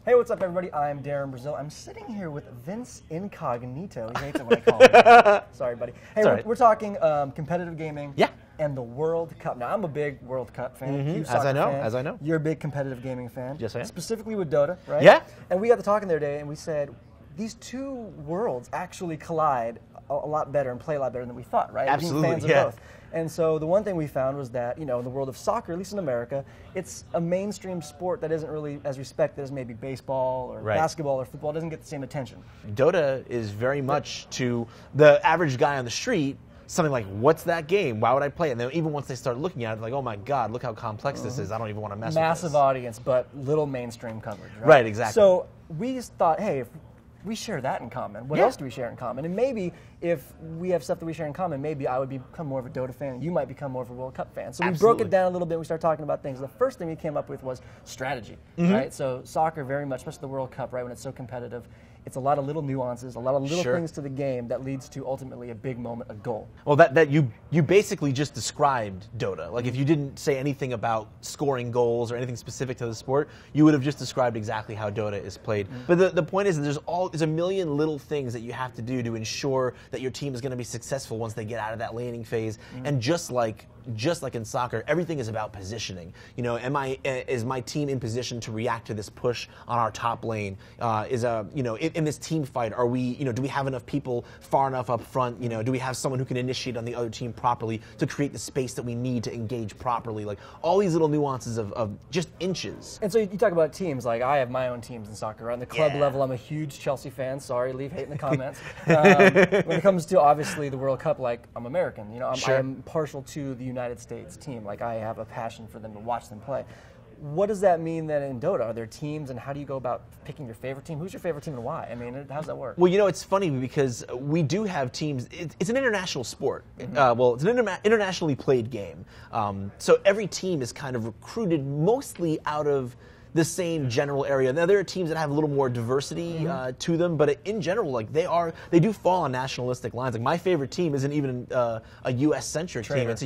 Hey, what's up, everybody? I'm Darren Brazil. I'm sitting here with Vince Incognito. He hates it when I call him that. Sorry, buddy. Hey, we're talking competitive gaming. Yeah. And the World Cup. Now, I'm a big World Cup fan. Huge As I know, fan. as I know. You're a big competitive gaming fan. Yes, I am. Specifically with Dota, right? Yeah. And we got to talking the other day, and we said these two worlds actually collide a lot better and play a lot better than we thought, right? Absolutely, Being fans of both. And so the one thing we found was that, you know, in the world of soccer, at least in America, it's a mainstream sport that isn't really as respected as maybe baseball or basketball or football. It doesn't get the same attention. Dota is very much to the average guy on the street something like, what's that game? Why would I play it? And then even once they start looking at it, like, oh my God, look how complex this is. I don't even want to mess with this. Massive audience, but little mainstream coverage, right? Right, exactly. So we just thought, hey, if we share that in common, what else do we share in common? And maybe if we have stuff that we share in common, maybe I would become more of a Dota fan and you might become more of a World Cup fan. So we broke it down a little bit. We started talking about things. The first thing we came up with was strategy, right? So soccer very much, especially the World Cup, right, when it's so competitive, it's a lot of little nuances, a lot of little things to the game that leads to ultimately a big moment, a goal. Well, that you basically just described Dota. Like if you didn't say anything about scoring goals or anything specific to the sport, you would have just described exactly how Dota is played. But the point is that there's a million little things that you have to do to ensure that your team is going to be successful once they get out of that laning phase. And just like in soccer, everything is about positioning. You know, is my team in position to react to this push on our top lane? In this team fight, are we, do we have enough people far enough up front? Do we have someone who can initiate on the other team properly to create the space that we need to engage properly? Like all these little nuances of just inches. And so you talk about teams, like I have my own teams in soccer. Right? On the club level, I'm a huge Chelsea fan. Sorry, leave hate in the comments. When it comes to obviously the World Cup, like I'm American. I'm partial to the United States team. Like I have a passion for them to watch them play. What does that mean then in Dota? Are there teams, and how do you go about picking your favorite team? Who's your favorite team and why? I mean, how does that work? Well, it's funny because we do have teams. It's an international sport. It's an internationally played game. So every team is kind of recruited mostly out of the same general area. Now there are teams that have a little more diversity to them, but in general, like they do fall on nationalistic lines. Like my favorite team isn't even a U.S.-centric team. It's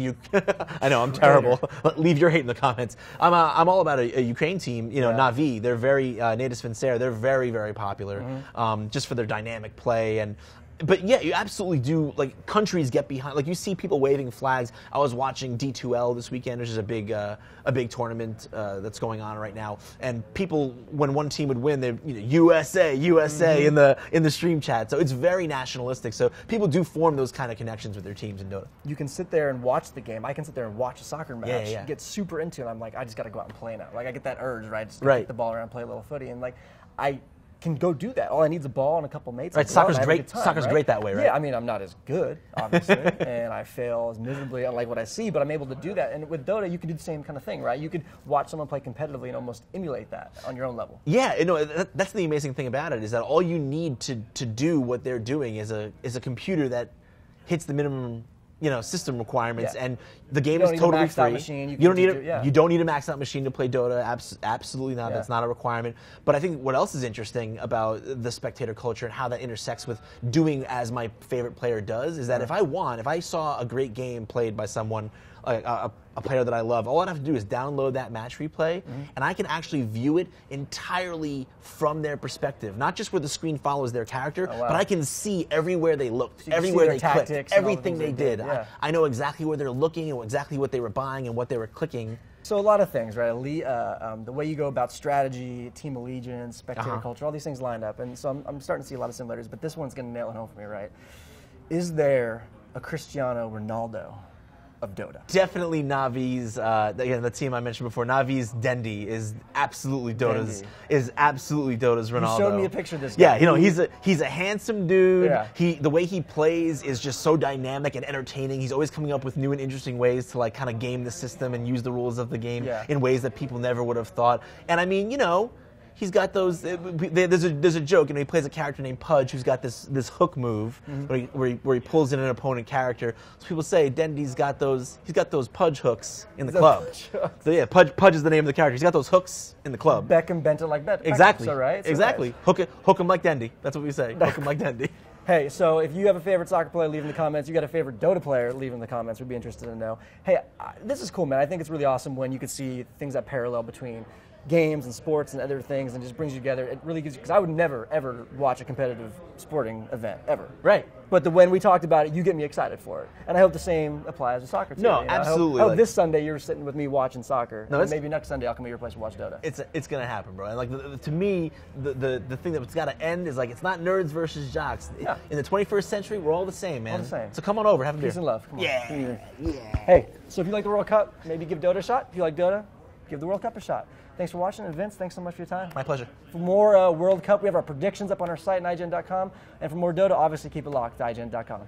I know I'm terrible. Leave your hate in the comments. I'm all about a Ukraine team. Na'Vi. They're very Natus Vincere. They're very, very popular, just for their dynamic play. But yeah, you absolutely do. Like countries get behind. Like you see people waving flags. I was watching D2L this weekend, which is a big tournament that's going on right now. And people, when one team would win, they USA in the stream chat. So it's very nationalistic. So people do form those kind of connections with their teams in Dota. You can sit there and watch the game. I can sit there and watch a soccer match. Get super into it. I'm like, I just got to go out and play now. Like I get that urge, right? Just to kick the ball around, play a little footy, and like I can go do that. All I need is a ball and a couple mates. Right, soccer's great. Soccer's great that way, right? Yeah, I mean, I'm not as good, obviously, and I fail as miserably unlike what I see, but I'm able to do that. And with Dota, you can do the same kind of thing, right? You could watch someone play competitively and almost emulate that on your own level. Yeah, that's the amazing thing about it is that all you need to do what they're doing is a computer that hits the minimum system requirements, and the game is totally free. You don't need you don't need a maxed out machine to play Dota. Absolutely not. That's not a requirement. But I think what else is interesting about the spectator culture and how that intersects with doing as my favorite player does is that if I saw a great game played by someone, a player that I love, all I'd have to do is download that match replay, and I can actually view it entirely from their perspective. Not just where the screen follows their character, but I can see everywhere they looked, everywhere they clicked, everything they did. I know exactly where they're looking and exactly what they were buying and what they were clicking. So a lot of things, right? The way you go about strategy, team allegiance, spectator culture, all these things lined up. And so I'm starting to see a lot of similarities, but this one's going to nail it home for me, right? Is there a Cristiano Ronaldo of Dota? Definitely Navi's, again, the team I mentioned before, Navi's Dendi is absolutely Dota's Ronaldo. You showed me a picture of this guy. Yeah, he's a handsome dude. Yeah. The way he plays is just so dynamic and entertaining. He's always coming up with new and interesting ways to like kind of game the system and use the rules of the game in ways that people never would have thought. And I mean, he's got those. There's a joke, he plays a character named Pudge who's got this hook move where he pulls in an opponent character. So people say Dendi's got those. He's got those Pudge hooks in the club. So yeah, Pudge is the name of the character. He's got those hooks in the club. Beckham bent it like Beckham. Exactly. So, right? Exactly. Nice. Hook him like Dendi. That's what we say. Hook him like Dendi. Hey, so if you have a favorite soccer player, leave in the comments. You got a favorite Dota player, leave in the comments. We'd be interested to know. Hey, this is cool, man. I think it's really awesome when you could see things that parallel between games and sports and other things and just brings you together. It really gives you, because I would never, ever watch a competitive sporting event, ever. Right. But when we talked about it, you get me excited for it. And I hope the same applies to soccer, too. No, you know? absolutely. I hope this Sunday you're sitting with me watching soccer. No, and maybe next Sunday I'll come to your place and watch Dota. It's going to happen, bro. And like to me, the thing that's got to end is like it's not nerds versus jocks. Yeah. In the 21st century, we're all the same, man. All the same. So come on over, have a beer. Peace and love. Come on. Yeah. Hey, so if you like the World Cup, maybe give Dota a shot. If you like Dota, give the World Cup a shot. Thanks for watching, and Vince, thanks so much for your time. My pleasure. For more World Cup, we have our predictions up on our site at IGN.com. And for more Dota, obviously keep it locked to IGN.com.